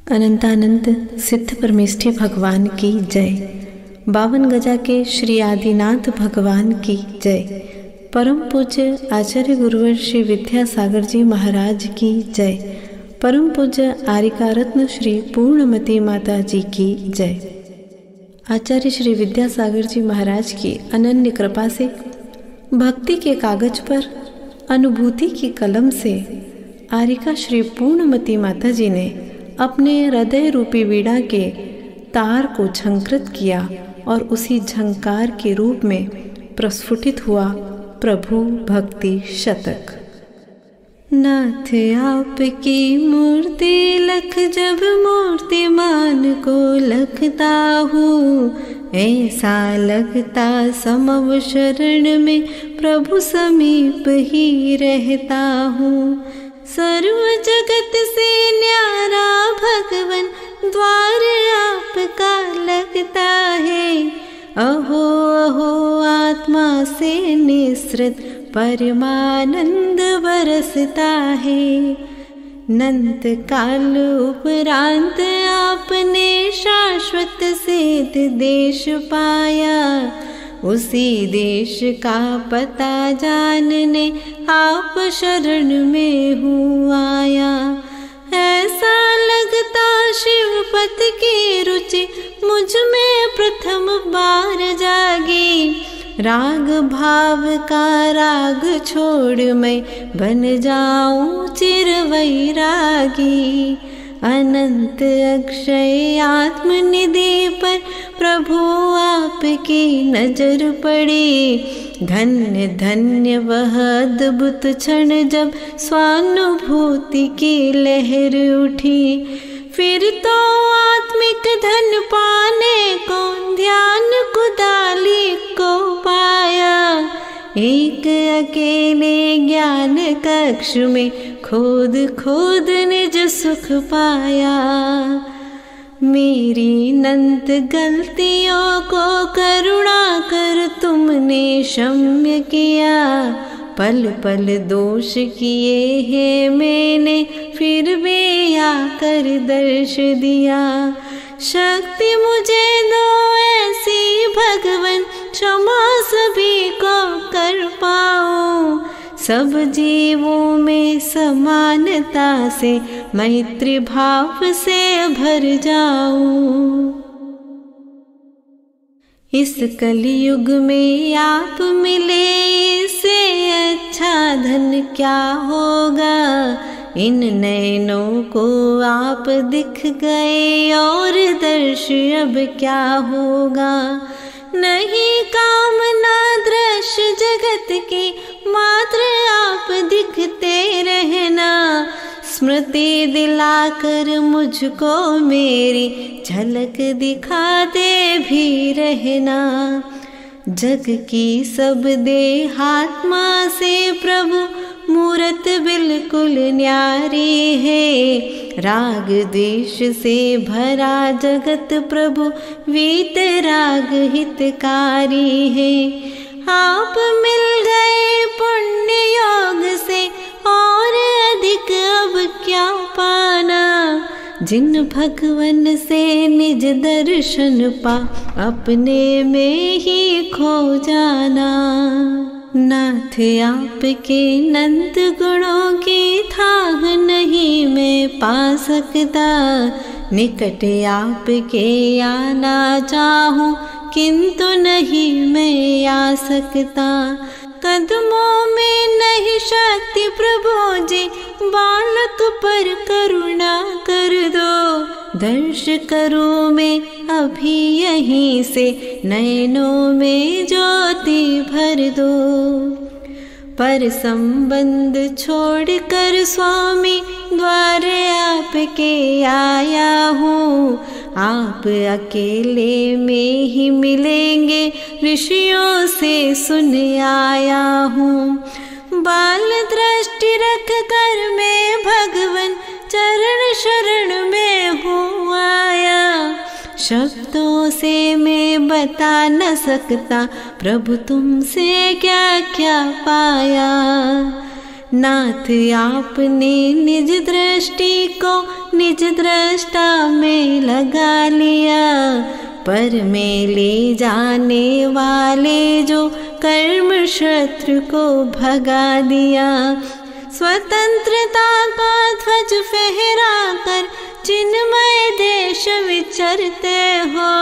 अनंतानंद सिद्ध परमेष्ठी भगवान की जय। 52 गजा के श्री आदिनाथ भगवान की जय। परम पूज्य आचार्य गुरुवर श्री विद्यासागर जी महाराज की जय। परम पूज्य आरिका रत्न श्री पूर्णमती माता जी की जय। आचार्य श्री विद्यासागर जी महाराज की अनन्य कृपा से भक्ति के कागज पर अनुभूति की कलम से आरिका श्री पूर्णमती माता जी ने अपने हृदय रूपी वीणा के तार को झंकृत किया और उसी झंकार के रूप में प्रस्फुटित हुआ प्रभु भक्ति शतक। नाथ आपकी मूर्ति लख जब मूर्तिमान को लखता हूँ, ऐसा लगता समव शरण में प्रभु समीप ही रहता हूँ। सर्व जगत से न्यारा भगवन द्वार आपका लगता है। अहो अहो आत्मा से निसृत परमानंद बरसता है। नंत काल उपरांत आपने शाश्वत सिद्ध देश पाया, उसी देश का पता जानने आप शरण में हूँ आया। ऐसा लगता शिवपत की रुचि मुझ में प्रथम बार जागी। राग भाव का राग छोड़ मैं बन जाऊं चिर वैरागी। अनंत अक्षय आत्मनिधि पर प्रभु आपकी नजर पड़ी। धन्य धन्य वह अद्भुत क्षण जब स्वानुभूति की लहर उठी। फिर तो आत्मिक धन पाने को ध्यान कुदाली को पाया। एक अकेले ज्ञान कक्ष में खोद खोद निज सुख पाया। मेरी अनंत गलतियों को करुणा कर तुमने क्षम्य किया। पल पल दोष किए हैं मैंने, फिर भी आकर दर्श दिया। शक्ति मुझे दो ऐसी भगवन, क्षमा सभी को कर पाऊं। सब जीवों में समानता से मैत्री भाव से भर जाऊं। इस कलयुग में आप मिले, इससे अच्छा धन क्या होगा। इन नैनों को आप दिख गए और दर्श अब क्या होगा। नहीं कामना दृश्य जगत की, मात्र आप दिखते रहना। स्मृति दिलाकर मुझको मेरी झलक दिखाते भी रहना। जग की सब देहात्मा से प्रभु मूरत बिल्कुल न्यारी है। राग द्वेष से भरा जगत प्रभु वीतराग हितकारी है। आप मिल गए पुण्य योग से, और अधिक अब क्या पाना। जिन भगवन से निज दर्शन पा, अपने में ही खो जाना। नाथ आपके अनंत गुणों की थाह नहीं मैं पा सकता। निकट आपके आना चाहूं, किंतु नहीं मैं आ सकता। कदमों में नहीं शक्ति प्रभु जी, बालक पर करुणा कर दो। दर्श करूं मैं अभी यहीं से, नैनों में ज्योति भर दो। पर संबंध छोड़कर स्वामी द्वार आपके आया हूँ। आप अकेले में ही मिलेंगे, ऋषियों से सुन आया हूँ। बाल दृष्टि रख कर मैं भगवन चरण शरण में हूँ आया। शब्दों से मैं बता न सकता, प्रभु तुमसे क्या क्या पाया। नाथ आपने निज दृष्टि को निज दृष्टा में लगा लिया, पर में ले जाने वाले जो कर्म शत्रु को भगा दिया। स्वतंत्रता का ध्वज फहरा कर चिन्मय देश विचरते हो,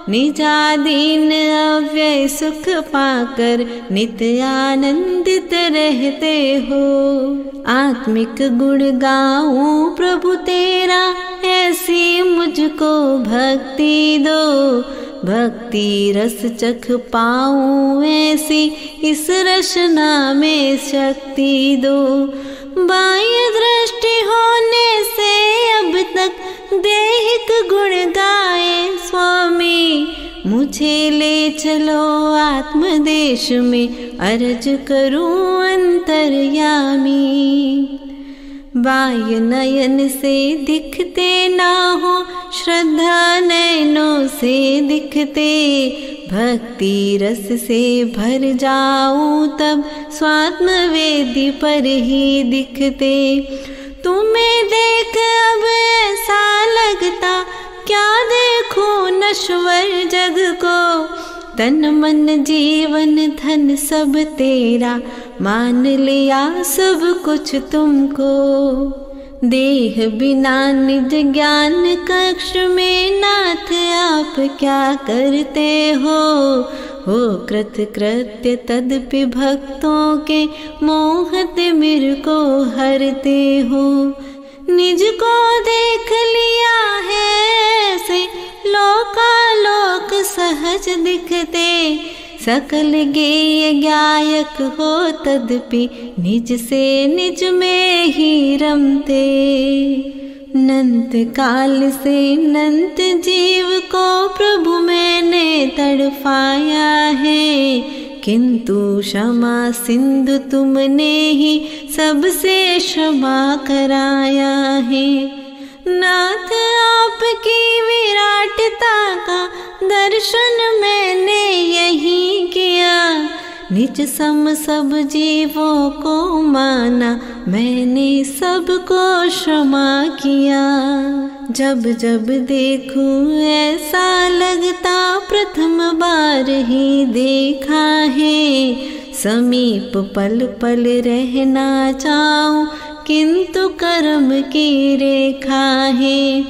निजादीन अव्यय सुख पाकर नित्य आनंदित रहते हो। आत्मिक गुण गाऊं प्रभु तेरा, ऐसी मुझको भक्ति दो, भक्ति रस चख पाऊं ऐसी इस रचना में शक्ति दो। बाह्य दृष्टि होने से अब तक देहिक गुण गाए स्वामी, मुझे ले चलो आत्मदेश में अर्ज करूं अंतर्यामी। बाह्य नयन से दिखते ना हो, श्रद्धा नयनों से दिखते, भक्ति रस से भर जाऊं तब स्वात्म वेदी पर ही दिखते। तुम्हें देख अब ऐसा लगता क्या देखूं नश्वर जग को, तन मन जीवन धन सब तेरा, मान लिया सब कुछ तुमको। देह बिना निज ज्ञान कक्ष में नाथ आप क्या करते हो कृत कृत्य तदपि भक्तों के मोहत मिर को हरते हो। निज को देख लिया है ऐसे लोकालोक सहज दिखते, सकल गेय गायक हो तदपि निज से निज में ही रमते। नंत काल से नंत जीव को प्रभु मैंने तड़पाया है, किंतु क्षमा सिंधु तुमने ही सबसे क्षमा कराया है। नाथ आपकी विराटता का दर्शन मैंने यही किया, निज सम सब जीवों को माना मैंने सबको क्षमा किया। जब जब देखूं ऐसा लगता प्रथम बार ही देखा है, समीप पल पल रहना चाहूं किंतु कर्म की रेखा है।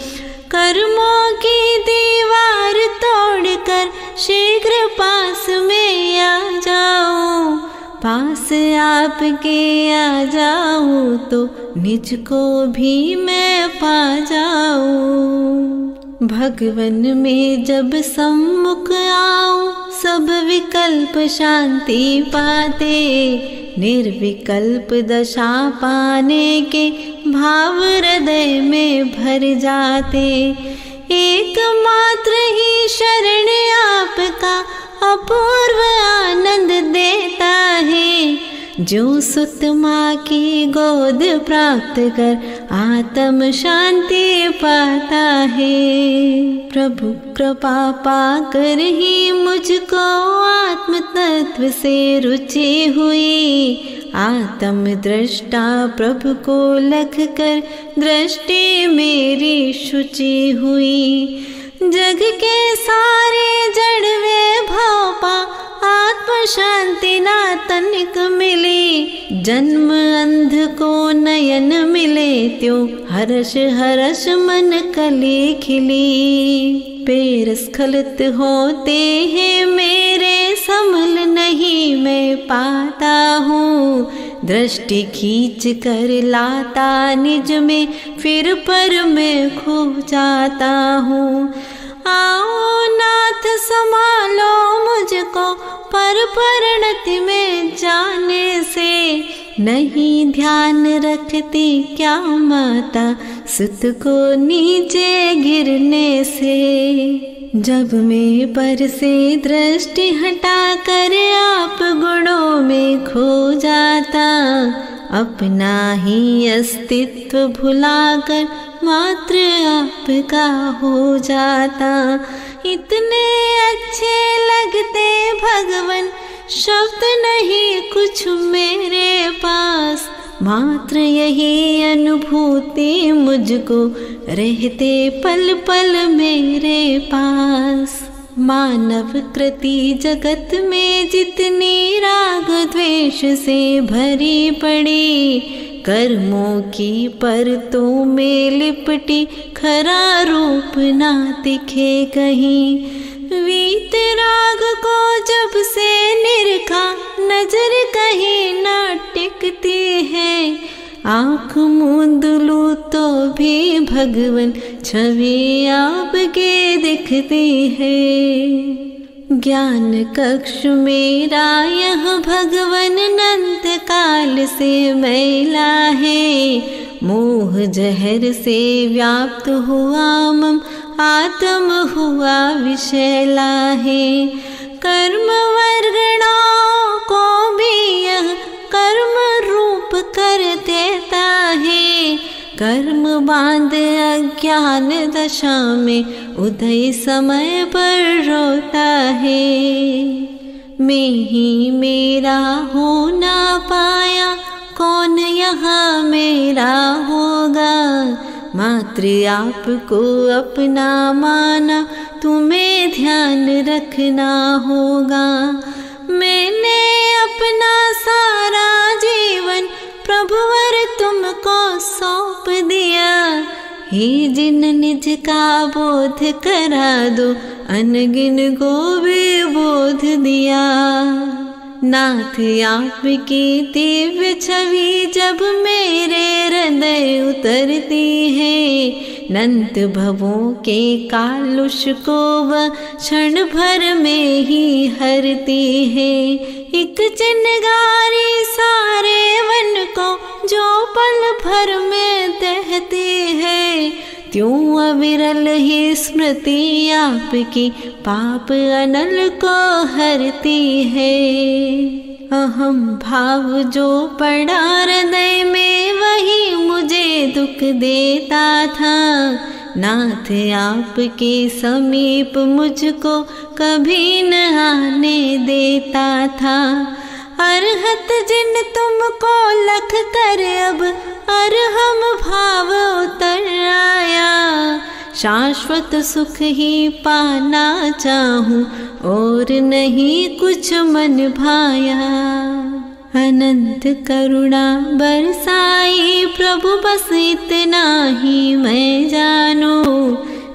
कर्मों की दीवार तोड़कर शीघ्र पास में आ जाऊं, पास आपके आ जाऊं तो निज को भी मैं पा जाऊं। भगवन में जब सम्मुख आऊं सब विकल्प शांति पाते, निर्विकल्प दशा पाने के भाव हृदय में भर जाते। एकमात्र ही शरण आपका अपूर्व आनंद देता है, जो सुत माँ की गोद प्राप्त कर आत्म शांति पाता है। प्रभु कृपा पाकर ही मुझको आत्म तत्व से रुचि हुई, आत्म दृष्टा प्रभु को लख कर दृष्टि मेरी शुचि हुई। जग के सारे जड़ वे भाव पा आत्म शांति ना तनिक मिली, जन्म अंध को नयन मिले त्यों हर्ष हर्ष मन कली खिली। पैर स्खलित होते हैं मेरे संभल नहीं मैं पाता हूँ, दृष्टि खींच कर लाता निज में फिर पर मैं खो जाता हूँ। आओ नाथ संभालो मुझको पर परिणति में जाने से, नहीं ध्यान रखती क्या माता सुत को नीचे गिरने से। जब मैं पर से दृष्टि हटा कर आप गुणों में खो जाता, अपना ही अस्तित्व भुलाकर मात्र आपका हो जाता। इतने अच्छे लगते भगवन शब्द नहीं कुछ मेरे पास, मात्र यही अनुभूति मुझको रहते पल पल मेरे पास। मानव कृति जगत में जितनी राग द्वेष से भरी पड़ी, कर्मों की परतों में लिपटी खरा रूप ना दिखे कहीं। वीतराग को जब से निरखा नजर कहीं ना टिकती है, आँख मूंद लूं तो भी भगवन छवि आपके दिखती है। ज्ञान कक्ष मेरा यह भगवन अनंत काल से मैला है, मोह जहर से व्याप्त हुआ मम आत्म हुआ विषैला है। कर्म वर्गणाओं को भी यह कर्म रूप कर देता है, कर्म बांध अज्ञान दशा में उदय समय पर रोता है। मैं ही मेरा हो ना पाया, कौन यहाँ मेरा होगा। मात्र आपको अपना माना, तुम्हें ध्यान रखना होगा। मैंने अपना सारा जीवन प्रभुवर तुमको सौंप दिया, हे जिन निज का बोध करा दो, अनगिन को भी बोध दिया। नाथ आपकी दिव्य छवि जब मेरे हृदय उतरती है, अनंत भवों के कालुष को वह क्षण भर में ही हरती है। एक चिनगारी सारे वन को जो पल भर में दहती है, त्यों अविरल ही स्मृति आपकी पाप अनल को हरती है। अहम भाव जो पड़ा हृदय में वही मुझे दुख देता था, नाथ आपके समीप मुझको कभी न आने देता था। अरहत जिन तुमको लख कर अब अरहम भाव उतर आया, शाश्वत सुख ही पाना चाहूं और नहीं कुछ मन भाया। अनंत करुणा बरसाई प्रभु बस इतना ही मैं जानू,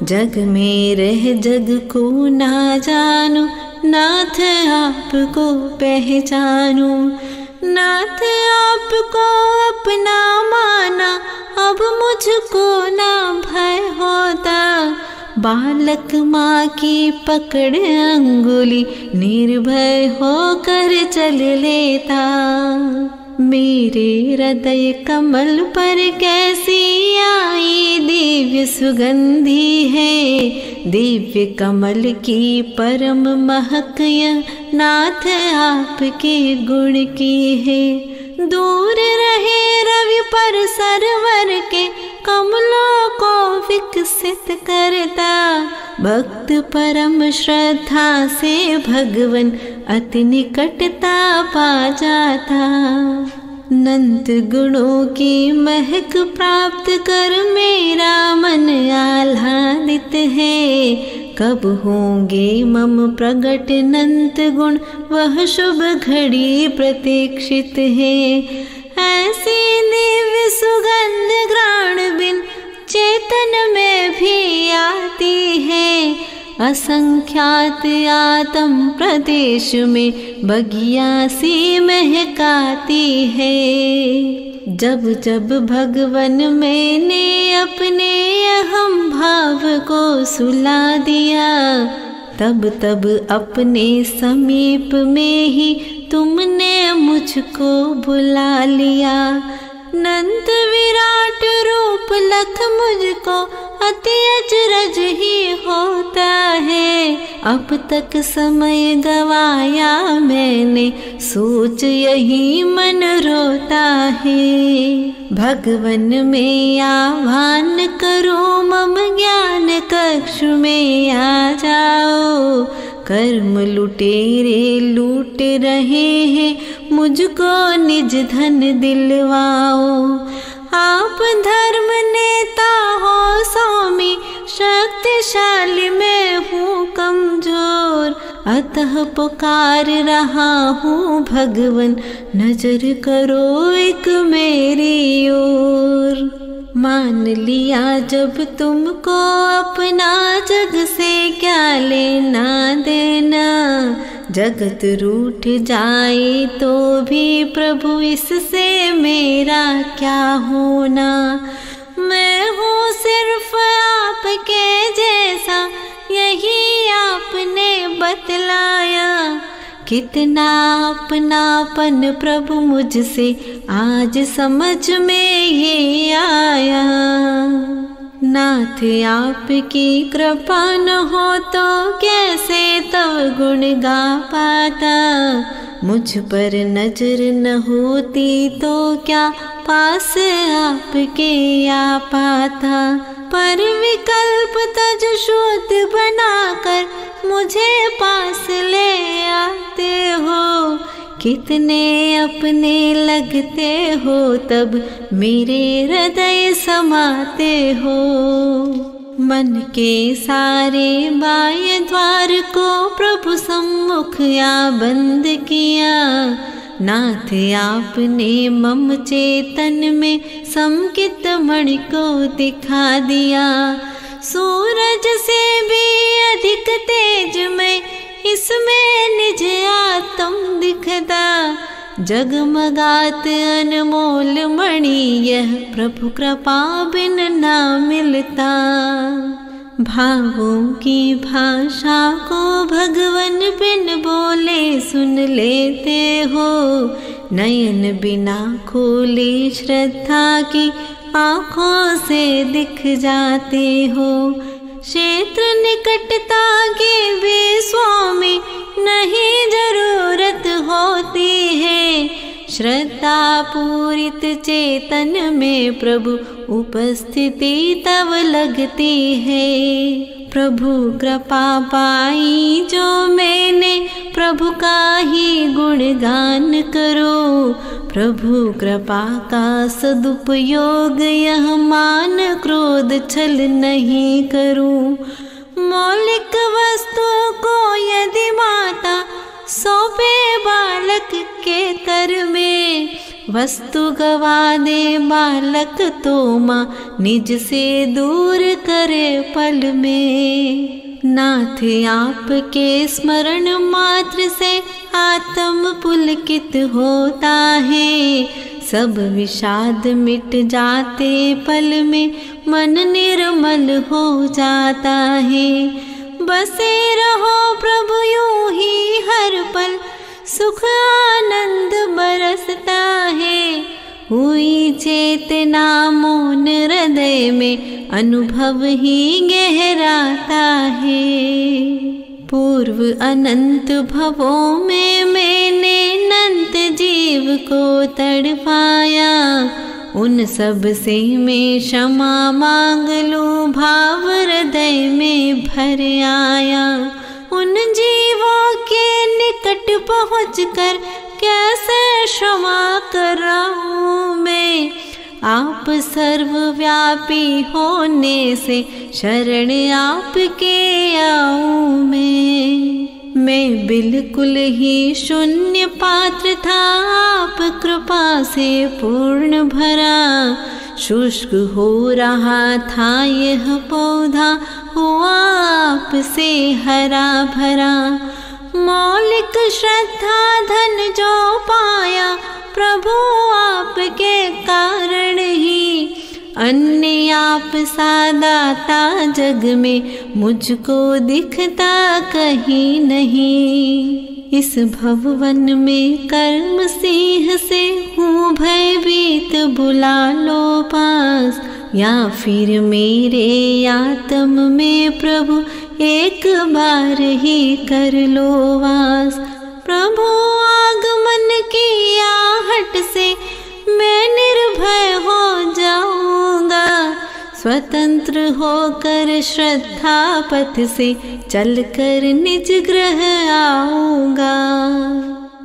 जग में रह जग को ना जानू, नाथ आपको पहचानू। नाथ आपको अपना माना, अब मुझको ना भय होता, बालक माँ की पकड़ अंगुली निर्भय होकर चल लेता। मेरे हृदय कमल पर कैसी आई दिव्य सुगंधी है, दिव्य कमल की परम महक यह नाथ आपके गुण की है। दूर रहे रवि पर सरवर के कमलों को विकसित करता, भक्त परम श्रद्धा से भगवन अति निकटता पा जाता। अनंत गुणों की महक प्राप्त कर मेरा मन आह्लादित है, कब होंगे मम प्रगट अनंत गुण वह शुभ घड़ी प्रतीक्षित है। ऐसी दिव्य सुगंध घ्राण बिन चेतन में भी आती है, असंख्यात आत्म प्रदेश में बगिया सी महकाती है। जब जब भगवन मैंने अपने अहम भाव को सुला दिया, तब तब अपने समीप में ही तुमने मुझको बुला लिया। अनंत विराट रूप लख मुझको अति अचरज ही होता है, अब तक समय गवाया मैंने सोच यही मन रोता है। भगवन में आह्वान करो मम ज्ञान कक्ष में आ जाओ, कर्म लुटेरे लूट रहे हैं, मुझको निज धन दिलवाओ। आप धर्म नेता हो स्वामी, शक्तिशाली मैं हूँ कमजोर, अतः पुकार रहा हूँ भगवन, नजर करो एक मेरी ओर। मान लिया जब तुमको अपना, जग से क्या लेना देना, जगत रूठ जाए तो भी प्रभु इससे मेरा क्या होना। मैं हूँ सिर्फ आपके जैसा, यही आपने बतलाया, कितना अपनापन प्रभु मुझसे आज समझ में ये आया। नाथ आपकी कृपा न हो तो कैसे तव गुण गा पाता, मुझ पर नजर न होती तो क्या पास आपके आ पाता। पर विकल्प तज शुद्ध बनाकर मुझे पास ले आते हो, कितने अपने लगते हो तब मेरे हृदय समाते हो। मन के सारे बाह्य द्वार को प्रभु सम्मुख या बंद किया, नाथ आपने मम चेतन में समकित मणि को दिखा दिया। सूरज से भी अधिक तेज में इसमें निज आत्म दिखता, जगमगात अनमोल मणि यह प्रभु कृपा बिन ना मिलता। भावों की भाषा को भगवन बिन बोले सुन लेते हो, नयन बिना खोले श्रद्धा की आँखों से दिख जाते हो। क्षेत्र निकटता की भी स्वामी नहीं जरूरत होती है, श्रद्धा पूरित चेतन में प्रभु उपस्थिति तब लगती है। प्रभु कृपा पाई जो मैंने, प्रभु का ही गुणगान करो। प्रभु कृपा का सदुपयोग यह मान क्रोध छल नहीं करूं। मौलिक वस्तु को यदि माता सौंपे बालक के कर में, वस्तु गवा दे बालक तो माँ निज से दूर करे पल में। नाथ आपके स्मरण मात्र से आत्म पुलकित होता है, सब विषाद मिट जाते पल में मन निर्मल हो जाता है। बसे रहो प्रभु यूं ही हर पल, सुख आनंद बरसता है। हुई चेतना मौन हृदय में अनुभव ही गहराता है। पूर्व अनंत भवों में मैंने अनंत जीव को तड़पाया, उन सब से मैं क्षमा मांग लूं भाव हृदय में भर आया। उन जीवों के निकट पहुँचकर कैसे क्षमा कराऊं मैं, आप सर्वव्यापी होने से शरण आपके आऊं मैं बिल्कुल ही शून्य पात्र था, आप कृपा से पूर्ण भरा। शुष्क हो रहा था यह पौधा, हुआ आपसे हरा भरा। मौलिक श्रद्धा धन जो पाया, प्रभु आपके कारण ही। अन्य आप सा दाता जग में मुझको दिखता कहीं नहीं। इस भवन में कर्म सिंह से हूँ भयभीत, बुला लो पास, या फिर मेरे आत्म में प्रभु एक बार ही कर लो वास। प्रभु आगमन की आहट से मैं निर्भय हो जाऊंगा, स्वतंत्र होकर श्रद्धा पथ से चलकर निज गृह आऊंगा।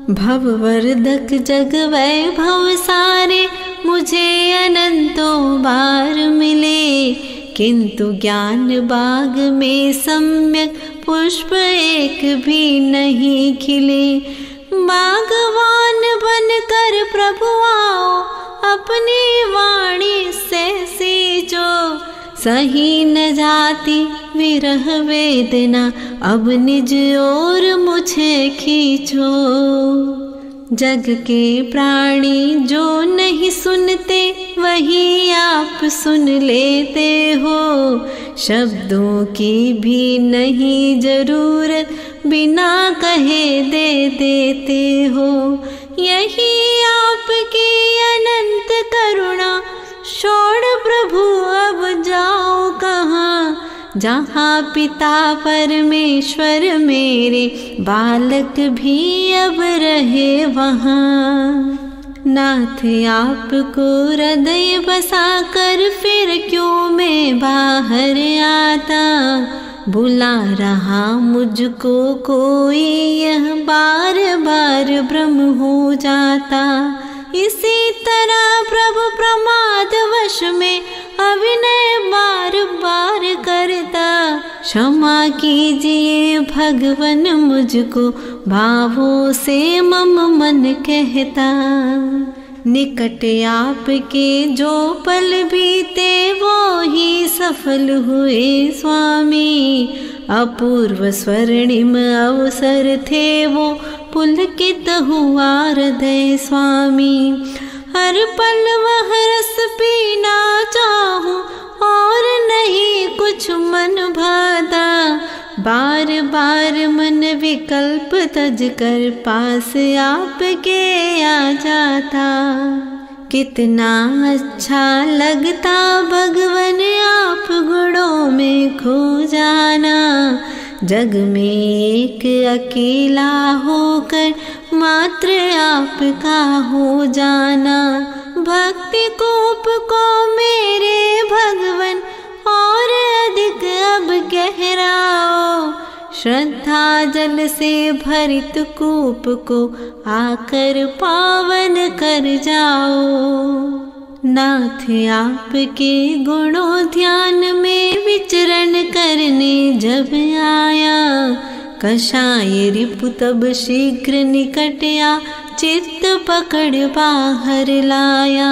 भववर्धक जग वैभव सारे मुझे अनंतों बार मिले, किंतु ज्ञान बाग में सम्यक पुष्प एक भी नहीं खिले। बागवान बनकर प्रभु आओ, अपनी वाणी से सींचो, सही न जाती विरह वेदना, अब निज ओर मुझे खींचो। जग के प्राणी जो नहीं सुनते वही आप सुन लेते हो, शब्दों की भी नहीं जरूरत बिना कहे दे देते हो। यही आपकी अनंत करुणा, छोड़ प्रभु अब जाओ कहाँ, जहाँ पिता परमेश्वर मेरे बालक भी अब रहे वहाँ। नाथ आपको हृदय बसा कर फिर क्यों मैं बाहर आता, बुला रहा मुझको कोई यह बार बार भ्रम हो जाता। इसी तरह प्रभु प्रमाद वश में अभिनय बार बार करता, क्षमा कीजिए भगवन मुझको भावों से मम मन कहता। निकट आपके जो पल बीते वो ही सफल हुए स्वामी, अपूर्व स्वर्णिम अवसर थे वो पुलकित हुआ हृदय स्वामी। हर पल वह रस पीना चाहूं और नहीं कुछ मन भाता, बार बार मन विकल्प तज कर पास आपके आ जाता। कितना अच्छा लगता भगवन आप गुणों में खो जाना, जग में एक अकेला होकर मात्र आपका हो जाना। भक्ति कूप को मेरे भगवन और अधिक अब गहराओ, श्रद्धा जल से भरित कूप को आकर पावन कर जाओ। नाथ आपके गुणों ध्यान में विचरण करने जब आया, कषाय रिपु तब शीघ्र निकट आ चित्त पकड़ बाहर लाया।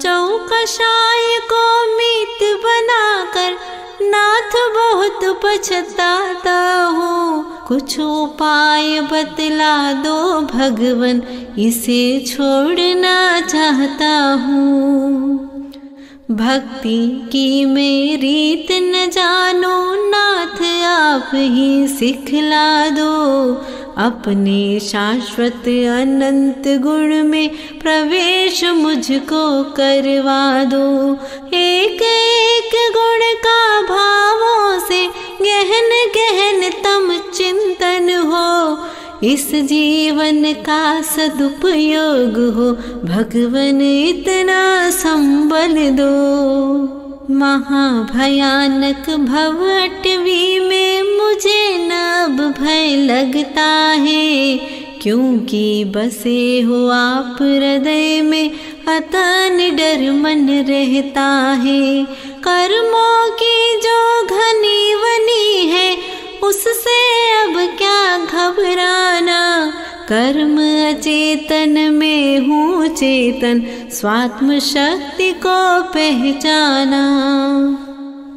चौकषाय को मीत बनाकर नाथ बहुत पछताता हूँ, कुछ उपाय बतला दो भगवन इसे छोड़ना चाहता हूँ। भक्ति की मैं रीत न जानो नाथ आप ही सिखला दो, अपने शाश्वत अनंत गुण में प्रवेश मुझको करवा दो। एक एक गुण का भावों से गहन गहन तम चिंतन हो, इस जीवन का सदुपयोग हो भगवन इतना संबल दो। महाभयानक भव अटवी में मुझे न अब भय लगता है, क्योंकि बसे हो आप हृदय में अतः निडर मन रहता है। कर्मों की जो घनी वनी है उससे अब क्या घबराना, कर्म अचेतन में हूँ चेतन स्वात्म शक्ति को पहचाना।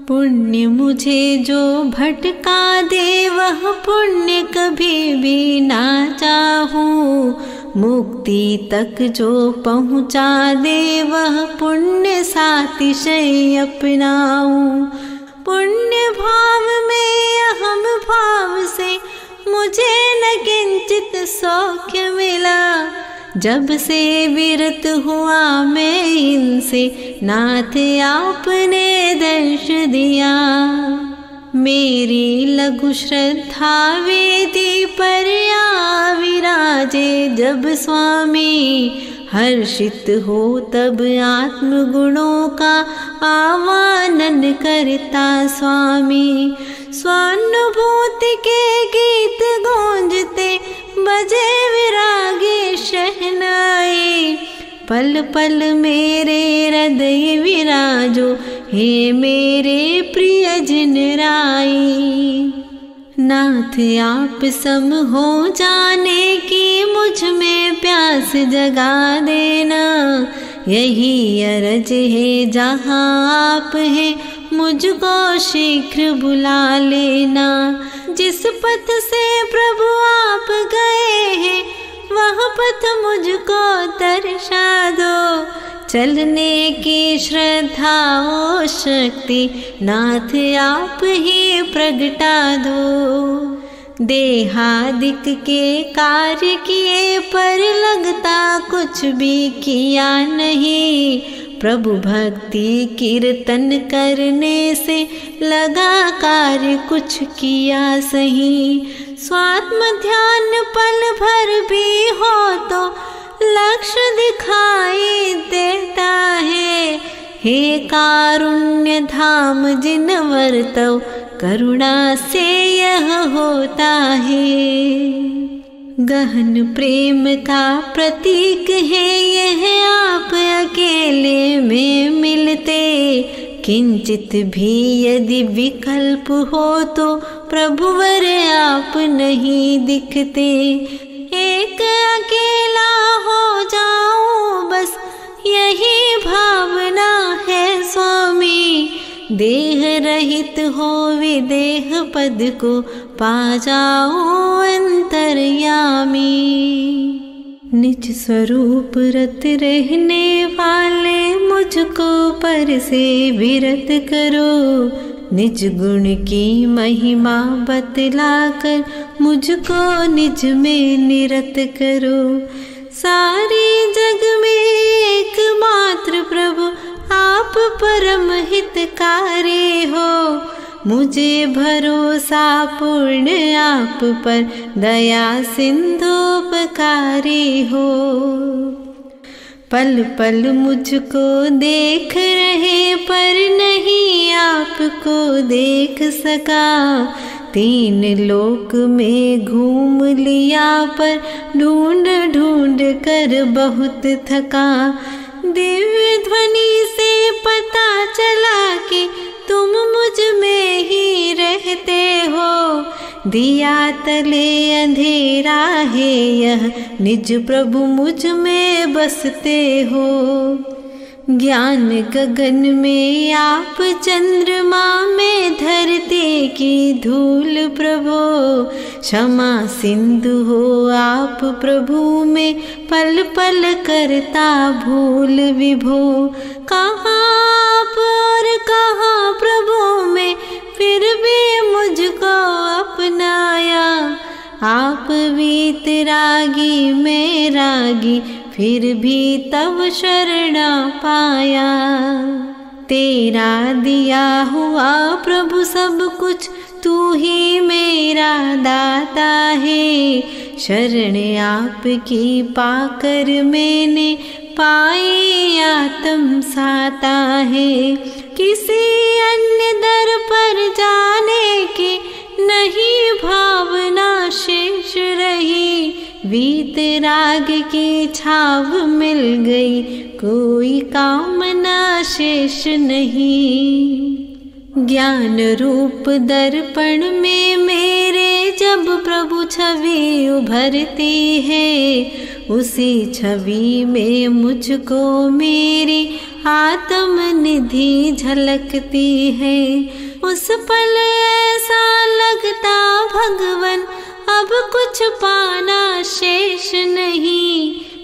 पुण्य मुझे जो भटका दे वह पुण्य कभी भी ना चाहूँ, मुक्ति तक जो पहुँचा दे वह पुण्य सातिशय अपनाऊं। पुण्य भाव में अहम भाव से मुझे न किंचित सौख्य मिला, जब से विरत हुआ मैं इनसे नाथ आपने दर्श दिया। मेरी लघु श्रद्धा वेदी पर आ विराजे जब स्वामी, हर्षित हो तब आत्म गुणों का आवानन करता स्वामी। स्वानुभूति के गीत गूंजते बजे विरागी शहनाई। पल पल मेरे हृदय विराजो हे मेरे प्रिय जिन राई। नाथ आप सम हो जाने की मुझ में प्यास जगा देना। यही अरज है जहाँ आप है मुझको शीघ्र बुला लेना। जिस पथ से प्रभु आप गए हैं वह पथ मुझको दर्शा दो। चलने की श्रद्धा और शक्ति नाथ आप ही प्रगटा दो। देहादिक के कार्य किए पर लगता कुछ भी किया नहीं। प्रभु भक्ति कीर्तन करने से लगा कार्य कुछ किया सही। स्वात्म ध्यान पल भर भी हो तो लक्ष्य दिखाई देता है। हे कारुण्य धाम जिन वर्तव करुणा से यह होता है। गहन प्रेम का प्रतीक है यह आप अकेले में मिलते। किंचित भी यदि विकल्प हो तो प्रभुवर आप नहीं दिखते। एक अकेला हो जाऊं बस यही भावना है स्वामी। देह रहित हो विदेह पद को पा जाऊं अंतर्यामी। निज स्वरूप रत रहने वाले मुझको पर से विरत करो। निज गुण की महिमा बतलाकर मुझको निज में निरत करो। सारे जग में एकमात्र प्रभु आप परम हितकारी हो। मुझे भरोसा पूर्ण आप पर दया सिंधुपकारी हो। पल पल मुझको देख रहे पर नहीं आपको देख सका। तीन लोक में घूम लिया पर ढूंढ ढूंढ कर बहुत थका। दिव्य ध्वनि से पता चला कि तुम मुझ में ही रहते हो। दिया तले अंधेरा है यह निज प्रभु मुझ में बसते हो। ज्ञान गगन में आप चंद्रमा में धरती की धूल प्रभु। क्षमा सिंधु हो आप प्रभु में पल पल करता भूल विभो। कहाँ आप और कहाँ प्रभु में फिर भी मुझको अपनाया। आप वीतरागी में रागी फिर भी तब शरणा पाया। तेरा दिया हुआ प्रभु सब कुछ तू ही मेरा दाता है। शरण आपकी पाकर मैंने पाई आत्म साता है। किसी अन्य दर पर जाने की नहीं भावना शेष रही। वीतराग की छाव मिल गई कोई कामना शेष नहीं। ज्ञान रूप दर्पण में मेरे जब प्रभु छवि उभरती है। उसी छवि में मुझको मेरी आत्म निधि झलकती है। उस पल ऐसा लगता भगवन अब कुछ पाना शेष नहीं।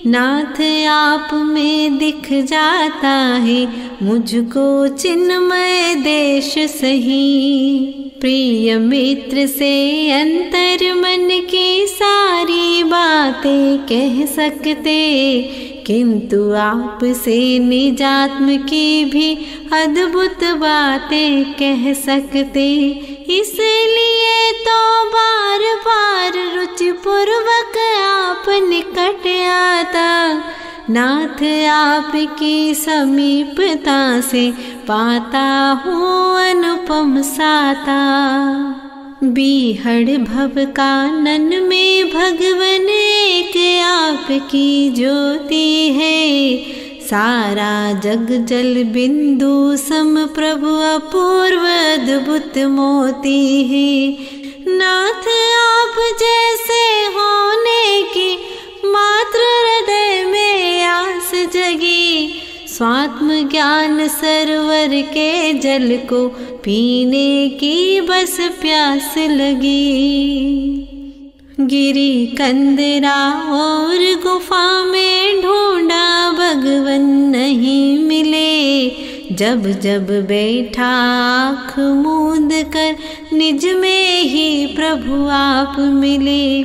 नाथ आप में दिख जाता है मुझको चिन्मय देश सही। प्रिय मित्र से अंतर मन की सारी बातें कह सकते। किंतु आप से निजात्म की भी अद्भुत बातें कह सकते। इसलिए तो बार बार रुचि पूर्वक आप निकट आता। नाथ आपकी समीपता से पाता हूँ अनुपम साता। बीहड़ भव कानन में भगवन एक आपकी ज्योति है। सारा जग जल बिंदु सम प्रभु अपूर्व अद्भुत मोती है। नाथ आप जैसे होने की मात्र हृदय में आस जगी। स्वात्म ज्ञान सरोवर के जल को पीने की बस प्यास लगी। गिरी कंदरा और गुफा में ढूंढा भगवन नहीं मिले। जब जब बैठा आँख मूंद कर निज में ही प्रभु आप मिले।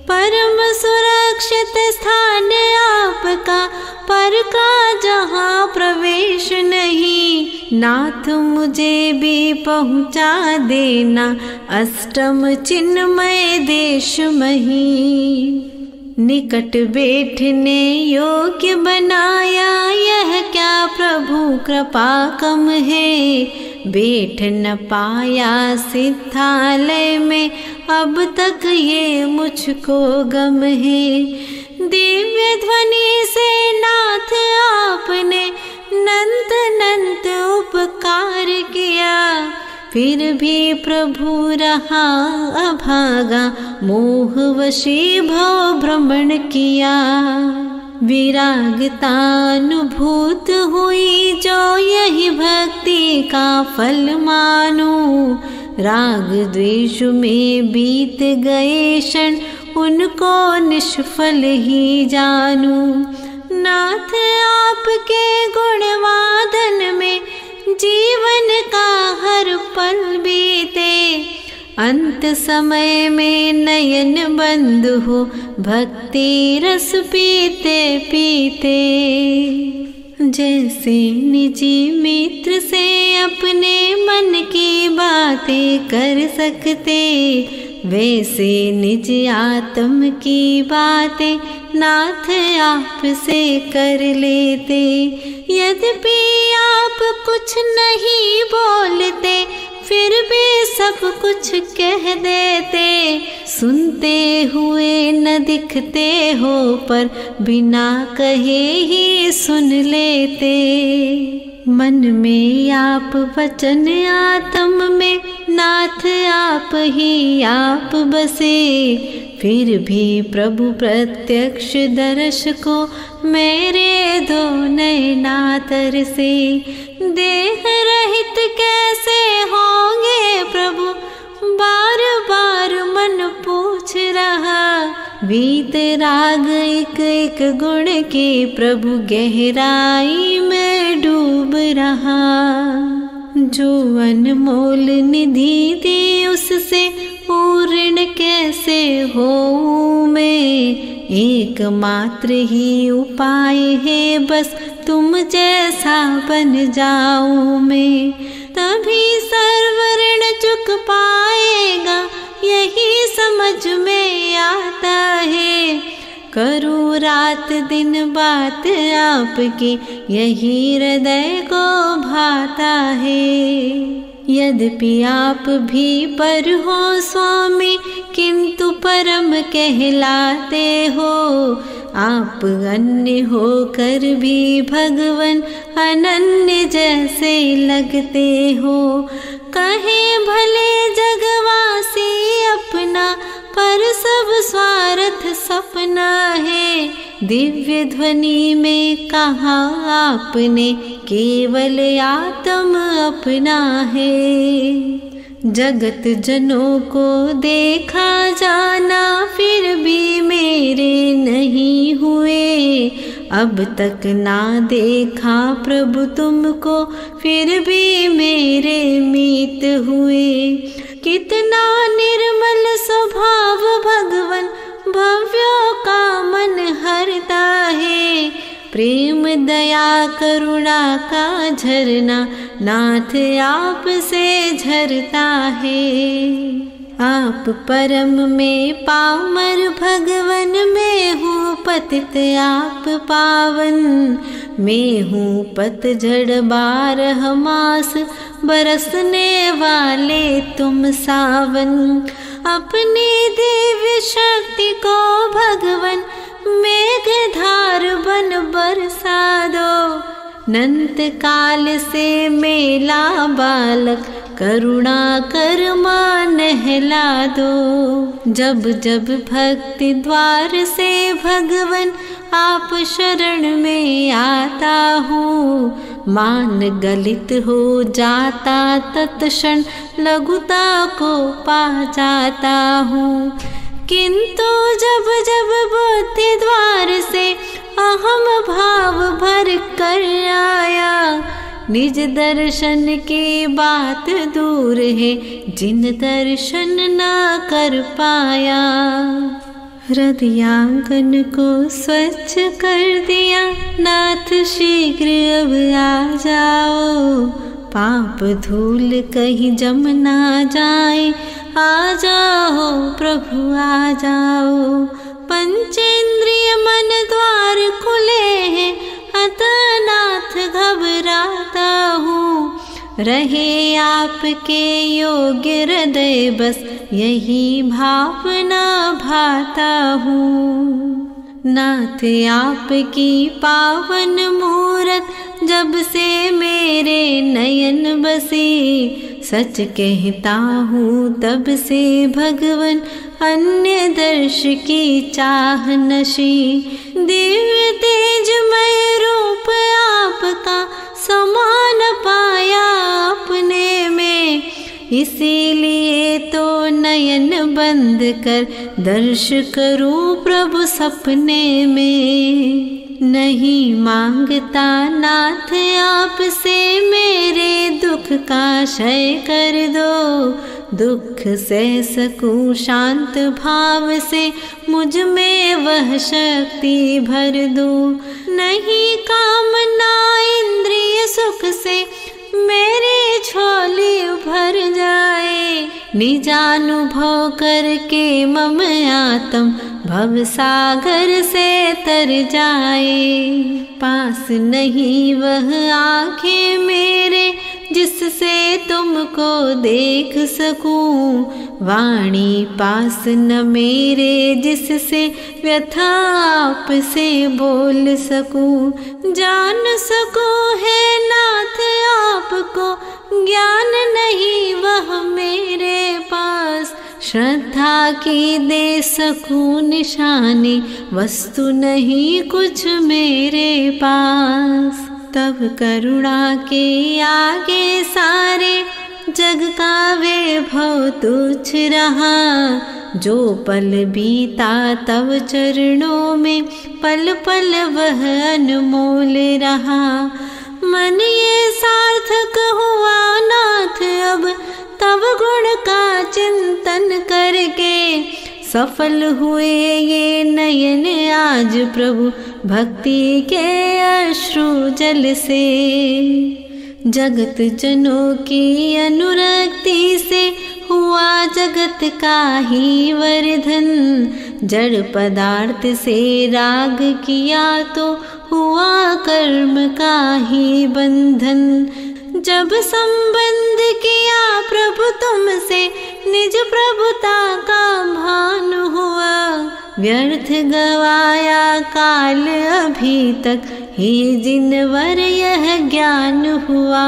परम सुरक्षित स्थान आपका पर का जहाँ प्रवेश नहीं। नाथ मुझे भी पहुँचा देना अष्टम चिन्मय देश मही। निकट बैठने योग्य बनाया यह क्या प्रभु कृपा कम है। बैठ न पाया सिद्धालय में अब तक ये मुझको गम है। दिव्य ध्वनि से नाथ आपने नंत नंत उपकार किया। फिर भी प्रभु रहा अभागा मोहवशी भव भ्रमण किया। विरागता अनुभूत हुई जो यही भक्ति का फल मानो। राग द्वेष में बीत गए क्षण उनको निष्फल ही जानू। नाथ आपके गुणवादन में जीवन का हर पल बीते। अंत समय में नयन बंद हो भक्ति रस पीते पीते। जैसे निजी मित्र से अपने मन की बातें कर सकते, वैसे निज आत्म की बातें नाथ आप से कर लेते। यद्यपि आप कुछ नहीं बोलते फिर भी सब कुछ कह देते। सुनते हुए न दिखते हो पर बिना कहे ही सुन लेते। मन में आप वचन आत्म में नाथ आप ही आप बसे। फिर भी प्रभु प्रत्यक्ष दर्श को मेरे दो नैना तरसे। देह रहित कैसे होंगे प्रभु बार बार मन पूछ रहा। वीतराग एक एक गुण के प्रभु गहराई में डूब रहा। जो अनमोल निधि दी उससे पूर्ण कैसे हो मैं। एकमात्र ही उपाय है बस तुम जैसा बन जाऊं मैं। तभी सर्व ऋण चुक पाएगा यही समझ में आता है। करूँ रात दिन बात आपकी यही हृदय को भाता है। यद्यपि आप भी पर हो स्वामी किंतु परम कहलाते हो। आप अन्य होकर भी भगवन अनन्य जैसे लगते हो। कहे भले जगवासी अपना पर सब स्वार्थ सपना है। दिव्य ध्वनि में कहा आपने केवल आत्म अपना है। जगत जनों को देखा जाना फिर भी मेरे नहीं हुए। अब तक ना देखा प्रभु तुमको फिर भी मेरे मीत हुए। कितना निर्मल स्वभाव भगवन भव्यों का मन हरता है। प्रेम दया करुणा का झरना नाथ आप से झरता है। आप परम में पामर भगवन, मैं हूँ पतित आप पावन। मैं हूँ पतझड़ 12 मास, बरसने वाले तुम सावन। अपनी दिव्य शक्ति को भगवन मेघधार बन बरसा दो। नंत काल से मेला बालक, करुणा कर मां नहला दो। जब जब भक्ति द्वार से भगवन आप शरण में आता हूँ, मान गलित हो जाता तत्क्षण लघुता को पा जाता हूँ। किंतु जब जब बुद्धि द्वार से अहम भाव भर कर आया, निज दर्शन की बात दूर है, जिन दर्शन ना कर पाया। हृदयांगन को स्वच्छ कर दिया, नाथ शीघ्र अब आ जाओ। पाप धूल कहीं जम ना जाए, आ जाओ प्रभु आ जाओ। पंचेंद्रिय मन द्वार खुले हैं, अतः नाथ घबराता हूँ। रहे आपके योग्य हृदय बस, यही भावना भाता हूँ। नाथ आपकी पावन मूरत, जब से मेरे नयन बसी। सच कहता हूँ तब से भगवन, अन्य दर्श की चाह नशी। दिव्य तेजमय रूप आपका, समान पाया अपने में। इसीलिए तो नयन बंद कर, दर्श करूं प्रभु सपने में। नहीं मांगता नाथ आपसे, मेरे दुख का क्षय कर दो। दुख सह सकूं शांत भाव से, मुझ में वह शक्ति भर दो। नहीं कामना इंद्रिय सुख से, मेरी झोली भर जाए। निजानुभव करके मम आत्म, भव सागर से तर जाए। पास नहीं वह आँखें मेरे, जिससे तुमको देख सकूं। वाणी पास न मेरे, जिससे व्यथा आप से बोल सकूं। जान सकूं है नाथ आपको, ज्ञान नहीं वह मेरे पास। श्रद्धा की दे सकूं निशानी, वस्तु नहीं कुछ मेरे पास। तब करुणा के आगे सारे जग का वैभव तुच्छ रहा। जो पल बीता तब चरणों में, पल पल वह अनमोल रहा। मन ये सार्थक हुआ नाथ अब, तब गुण का चिंतन करके। सफल हुए ये नयन आज प्रभु, भक्ति के अश्रु जल से। जगत जनों की अनुरक्ति से, हुआ जगत का ही वर्धन। जड़ पदार्थ से राग किया तो, हुआ कर्म का ही बंधन। जब संबंध किया प्रभु तुमसे, निज प्रभुता का भान हुआ। व्यर्थ गवाया काल अभी तक, हे जिनवर यह ज्ञान हुआ।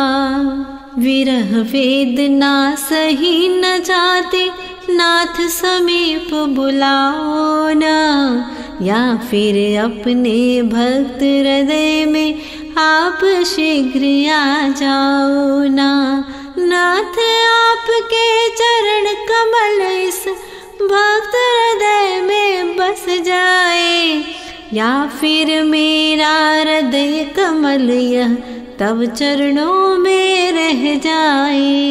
विरह वेदना सही न जाते, नाथ समीप बुलाओ ना। या फिर अपने भक्त हृदय में, आप शीघ्र आ जाओ ना। नाथ आपके चरण कमल, इस भक्त हृदय में बस जाए। या फिर मेरा हृदय कमल यह, तब चरणों में रह जाए।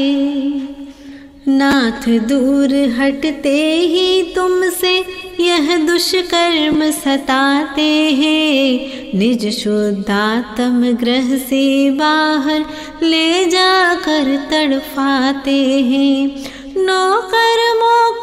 नाथ दूर हटते ही तुमसे, यह दुष्कर्म सताते हैं। निज शुद्धात्म ग्रह से बाहर, ले जाकर तड़पाते हैं। नौ कर्मों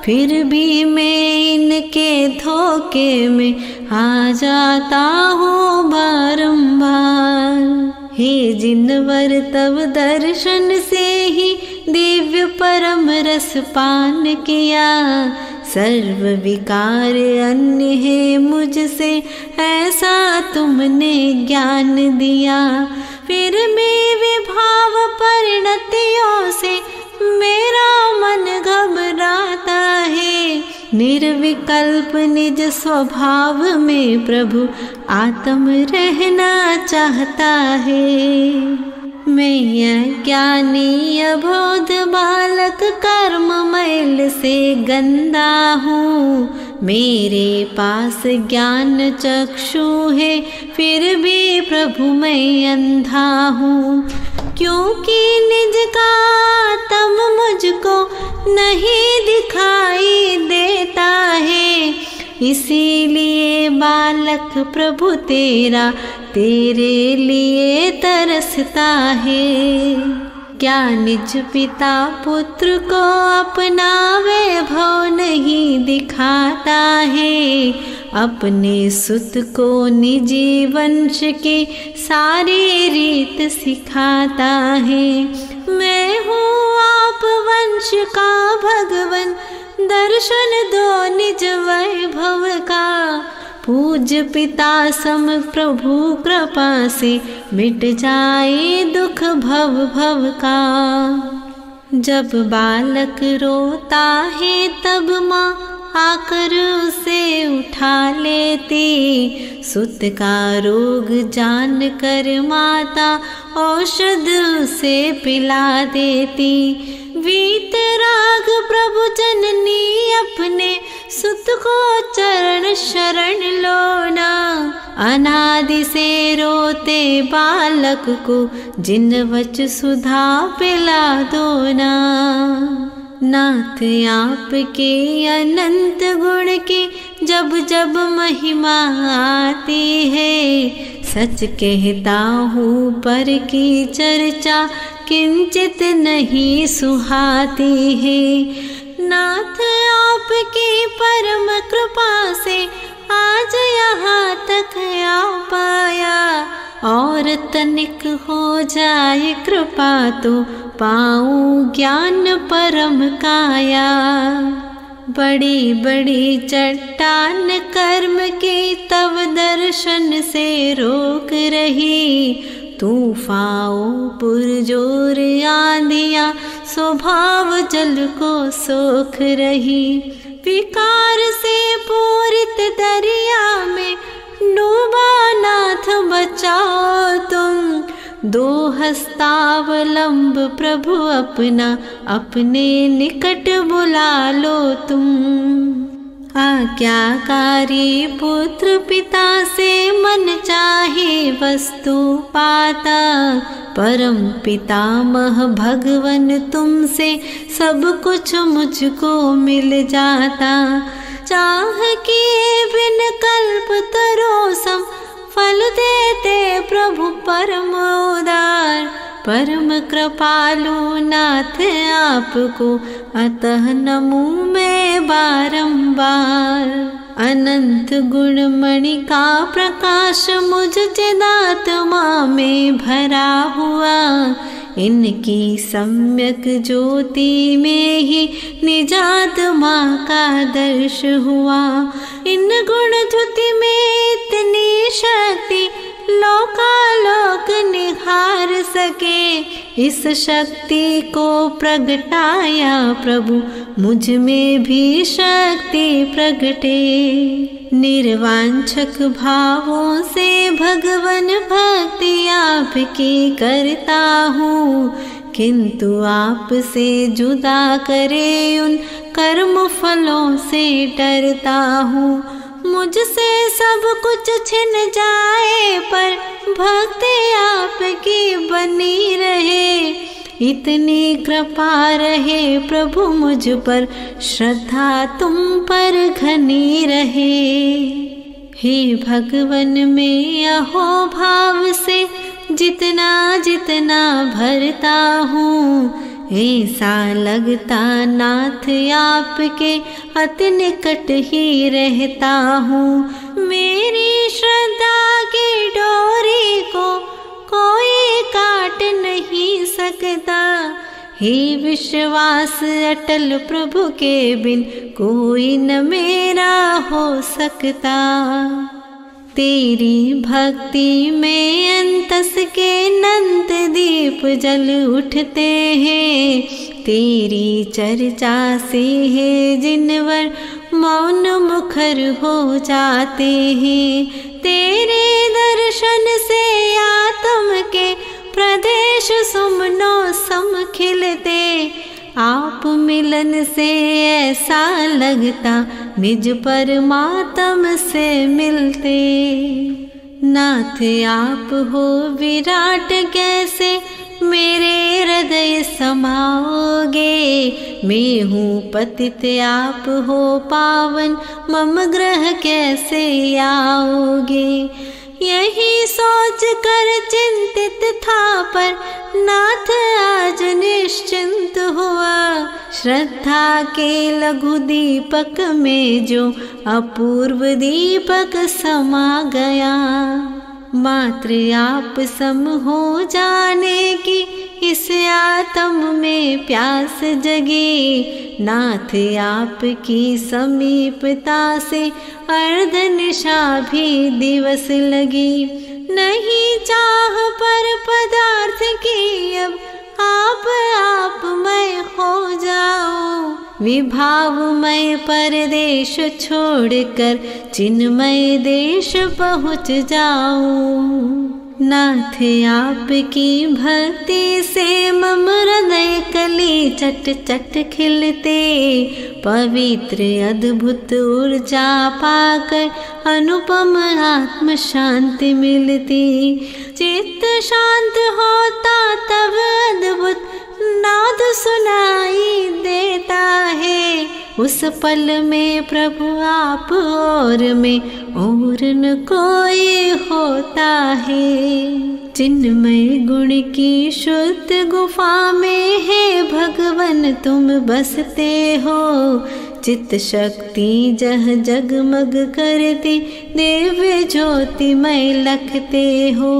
फिर भी मैं इनके धोखे में आ जाता हूँ बारंबार। हे जिनवर तब दर्शन से ही दिव्य परम रस पान किया, सर्व विकार अन्य है मुझसे ऐसा तुमने ज्ञान दिया। फिर मैं विभाव परिणतियों से मेरा मन घबराता है, निर्विकल्प निज स्वभाव में प्रभु आत्म रहना चाहता है। मैं अज्ञानी अबोध बालक कर्म मैल से गंदा हूँ, मेरे पास ज्ञान चक्षु है फिर भी प्रभु मैं अंधा हूँ। क्योंकि निज का आत्म मुझको नहीं दिखाई देता है, इसीलिए बालक प्रभु तेरा तेरे लिए तरसता है। क्या निज पिता पुत्र को अपना वैभव नहीं दिखाता है, अपने सुत को निजी वंश की सारी रीत सिखाता है। मैं हूँ आप वंश का भगवन, दर्शन दो निज वैभव का। पूज्य पिता सम प्रभु कृपा से मिट जाए दुख भव भव का। जब बालक रोता है तब माँ आकर उसे उठा लेती, सुत का रोग जान कर माता औषध उसे पिला देती। वीतराग प्रभु जननी अपने सुत को चरण शरण लो ना, अनादि से रोते बालक को जिन वच सुधा पिला दो ना। नाथ आपके अनंत गुण की जब जब महिमा आती है, सच कहता हूँ पर की चर्चा किंचित नहीं सुहाती है। नाथ आपकी परम कृपा से आज यहाँ तक आ पाया, और तनिक हो जाए कृपा तो पाऊँ ज्ञान परम काया। बड़ी बड़ी चट्टान कर्म की तव दर्शन से रोक रही, तूफाओं पुरजोर आंधियाँ स्वभाव जल को सोख रही। विकार से पूरित दरिया में डूबा नाथ बचाओ तुम, दो हस्तावलंब प्रभु अपना अपने निकट बुला लो तुम। आज्ञाकारी पुत्र पिता से मन चाहे वस्तु पाता, परम पितामह भगवन तुमसे सब कुछ मुझको मिल जाता। चाह किए बिन कल्प तरोसम फल देते प्रभु परम उदार, परम कृपालु नाथ आपको अतः नमूँ मैं बारंबार। अनंत गुणमणि का प्रकाश मुझ चिदात्मा में भरा हुआ, इनकी सम्यक ज्योति में ही निजात्मा का दर्श हुआ। इन गुण ज्योति में इतनी शक्ति लोकालोक निहार सके, इस शक्ति को प्रगटाया प्रभु मुझ में भी शक्ति प्रगटे। निर्वांछक भावों से भगवन भक्ति आपकी करता हूँ, किंतु आपसे जुदा करे उन कर्म फलों से डरता हूँ। मुझसे सब कुछ छिन जाए पर भक्ति आपकी बनी रहे, इतनी कृपा रहे प्रभु मुझ पर, श्रद्धा तुम पर घनी रहे। हे भगवन में अहो भाव से जितना जितना भरता हूँ, ऐसा लगता नाथ आपके अति निकट ही रहता हूँ। मेरी श्रद्धा की डोरी को कोई काट नहीं सकता। हे विश्वास अटल प्रभु के बिन कोई न मेरा हो सकता। तेरी भक्ति में अंतस के नंद दीप जल उठते हैं। तेरी चर्चा से है जिनवर मौन मुखर हो जाते हैं। तेरे दर्शन से आत्म के प्रदेश सुमनो सम खिलते। आप मिलन से ऐसा लगता निज परमात्म से मिलते। नाथ आप हो विराट कैसे मेरे हृदय समाओगे। मैं हूँ पतित आप हो पावन मम ग्रह कैसे आओगे। यही सोच कर चिंतित था पर नाथ आज निश्चिंत हुआ। श्रद्धा के लघु दीपक में जो अपूर्व दीपक समा गया। मात्र आप सम हो जाने की इस आत्म में प्यास जगी। नाथ आपकी समीपता से अर्ध निशा भी दिवस लगी। नहीं चाह पर पदार्थ की अब आप मैं हो जाओ। विभावमय परदेश छोड़कर चिन्मय देश पहुँच जाऊं। नाथ आपकी भक्ति से मम हृदय कली चट चट खिलते। पवित्र अद्भुत ऊर्जा पाकर अनुपम आत्म शांति मिलती। चित्त शांत होता तब अद्भुत नाद सुनाई देता है। उस पल में प्रभु आप और मैं और न कोई होता है। चिन्मय गुण की शुद्ध गुफा में है भगवन तुम बसते हो। चित्त शक्ति जह जगमग करती दिव्य ज्योति में लखते हो।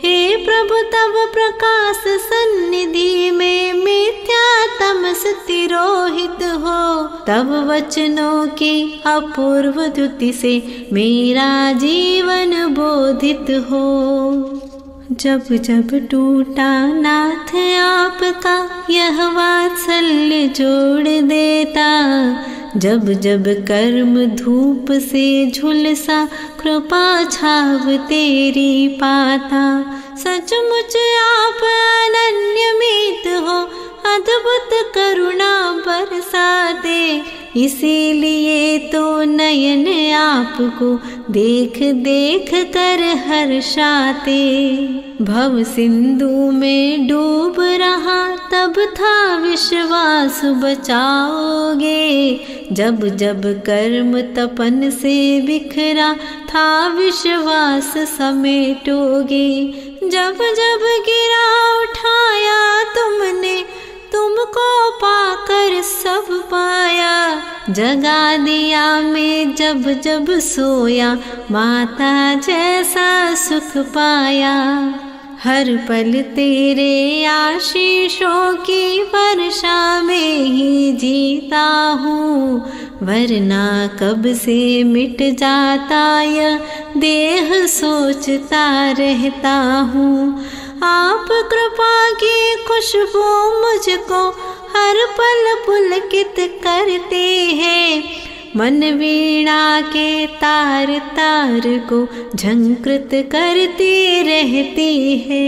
हे प्रभु तब प्रकाश सन्निधि में मिथ्या तमस तिरोहित हो। तब वचनों की अपूर्व द्युति से मेरा जीवन बोधित हो। जब जब टूटा नाथ आपका यह वात्सल्य जोड़ देता। जब जब कर्म धूप से झुलसा कृपा छाव तेरी पाता। सचमुच आप अनन्य मीत हो अद्भुत करुणा बरसाते। इसीलिए तो नयन आपको देख देख कर हर्षाते। भव सिंधु में डूब रहा तब था विश्वास बचाओगे। जब जब कर्म तपन से बिखरा था विश्वास समेटोगे। जब जब गिरा उठाया तुमने तुमको पाकर सब पाया। जगा दिया मैं जब जब सोया माता जैसा सुख पाया। हर पल तेरे आशीषों की वर्षा में ही जीता हूँ। वरना कब से मिट जाता यह देह सोचता रहता हूँ। आप कृपा की खुशबू मुझको हर पल पुलकित करते हैं। मन वीणा के तार तार को झंकृत करती रहती है।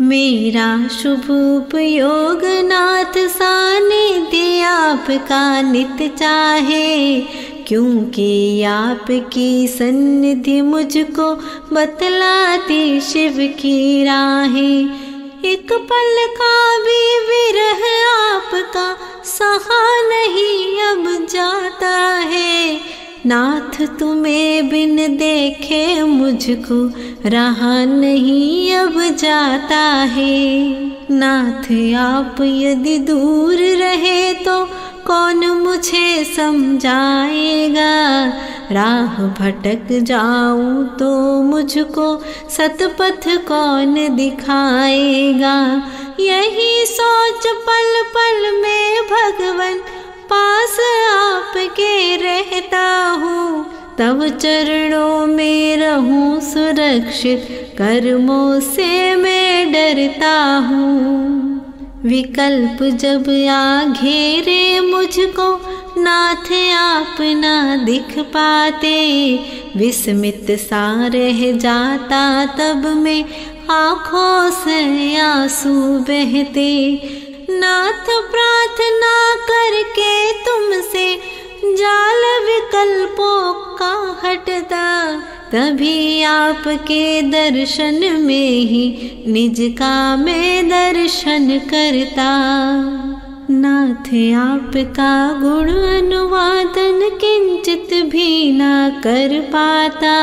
मेरा शुभ उपयोग नाथ सानिध्य आपका नित चाहे। क्योंकि आपकी सन्निधि मुझको बतलाती शिव की राहें। एक पल का भी विरह आपका सहा नहीं अब जाता है। नाथ तुम्हें बिन देखे मुझको रहा नहीं अब अब जाता है। नाथ आप यदि दूर रहे तो कौन मुझे समझाएगा। राह भटक जाऊं तो मुझको सतपथ कौन दिखाएगा। यही सोच पल पल में भगवन पास आपके रहता हूँ। तब चरणों में रहूं सुरक्षित, कर्मों से मैं डरता हूँ। विकल्प जब आ घेरे मुझको नाथ आप ना दिख पाते। विस्मित सा रह जाता तब में आँखों से आंसू बहते। नाथ प्रार्थना करके तुमसे जाल विकल्पों का हटता। तभी आपके दर्शन में ही निज का मैं दर्शन करता। नाथ आपका गुण अनुवादन किंचित भी ना कर पाता।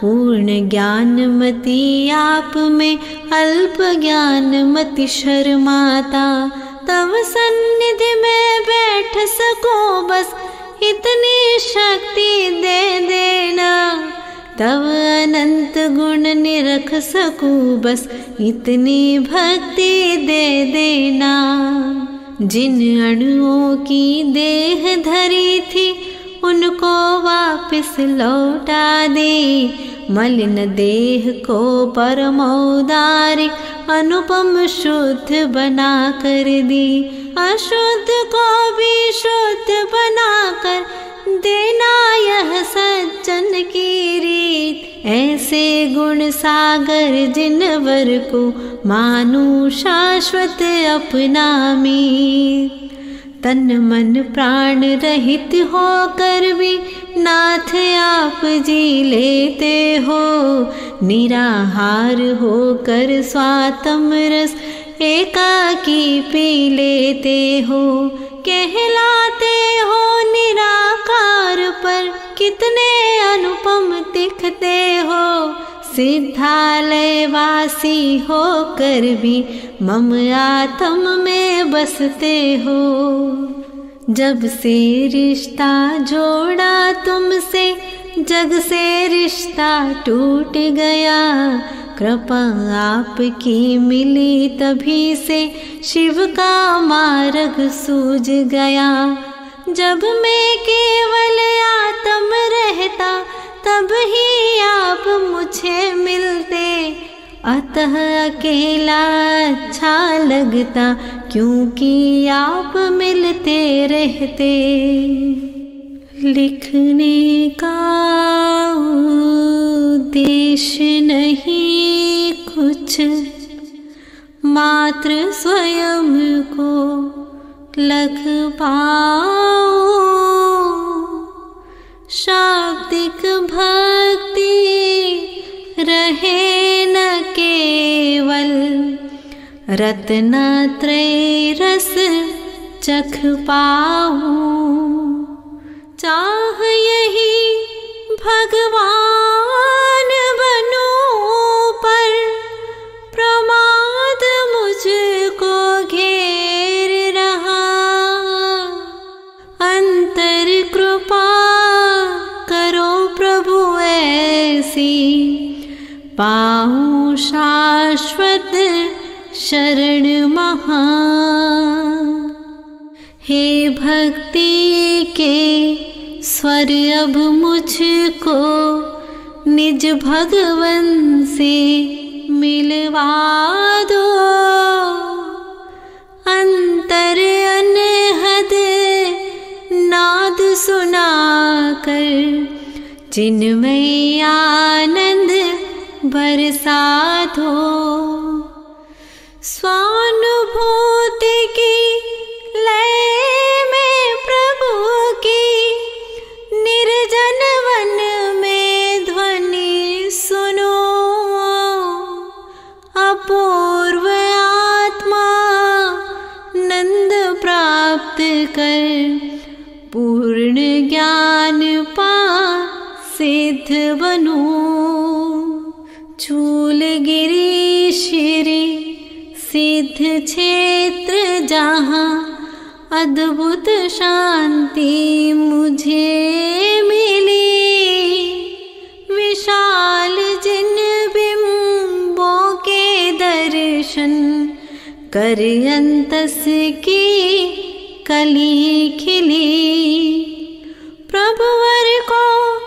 पूर्ण ज्ञानमती आप में अल्प ज्ञानमति शर्माता। तब सन्निधि में बैठ सको बस इतनी शक्ति दे देना। तब अनंत गुण निरख सकूं बस इतनी भक्ति दे देना। जिन अणुओं की देह धरी थी उनको वापस लौटा दे। मलिन देह को परमौदारिक अनुपम शुद्ध बना कर दी। अशुद्ध को भी शुद्ध बनाकर देना यह सज्जन की रीत। ऐसे गुण सागर जिनवर को मानू शाश्वत अपना मीत। तन मन प्राण रहित होकर भी नाथ आप जी लेते हो। निराहार होकर स्वातम रस एकाकी पी लेते हो। कहलाते हो निराकार पर कितने अनुपम दिखते हो। सिद्धालय वासी होकर भी मम आत्म में बसते हो। जब से रिश्ता जोड़ा तुमसे जग से रिश्ता टूट गया। कृपा आपकी मिली तभी से शिव का मार्ग सूझ गया। जब मैं केवल आत्म रहता तब ही आप मुझे मिलते। अतः अकेला अच्छा लगता क्योंकि आप मिलते रहते। लिखने का उद्देश्य नहीं कुछ, मात्र स्वयं को लख पाओ। शाब्दिक भक्ति रहे न केवल, रत्नत्रय रस चख पाऊं। चाह यही भगवान बनूं पर प्रमाद मुझको घेर रहा। अंतर कृपा करो प्रभु ऐसी, पाऊं शाश्वत शरण महा। हे भक्ति के स्वर अब मुझको निज भगवन से मिलवा दो। अंतर अनहद नाद सुनाकर चिन्मय आनंद बरसा दो। स्वानुभूति की लय में प्रभु की निर्जन वन में ध्वनि सुनो। अपूर्व आत्मा नंद प्राप्त कर पूर्ण ज्ञान पा सिद्ध बनो। चूल गिरी सिद्ध क्षेत्र जहाँ अद्भुत शांति मुझे मिली। विशाल जिन बिंबों के दर्शन कर अंतस की कली खिली। प्रभुवर को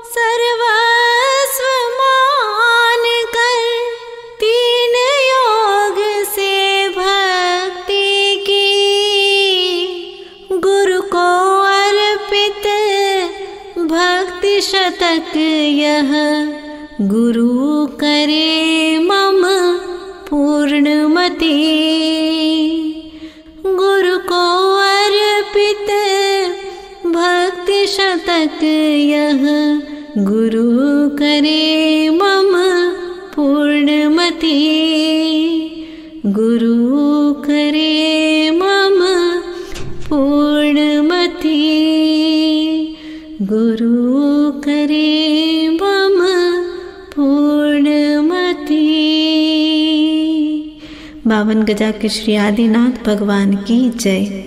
सर्वस्व मान कर तीन योग से भक्ति की। गुरु को अर्पित भक्ति शतक यह गुरु करे मम पूर्णमति। गुरु को अर्पित भक्ति शतक यह गुरु करे मम पूर्णमति। गुरु करे मम पूर्णमति। गुरु करे मम पूर्णमति। 52 गजा के श्री आदिनाथ भगवान की जय।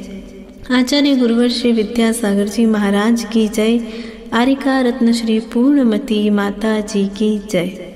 आचार्य गुरुवर श्री विद्यासागर जी महाराज की जय। आरिका रत्न श्री पूर्णमती माता जी की जय।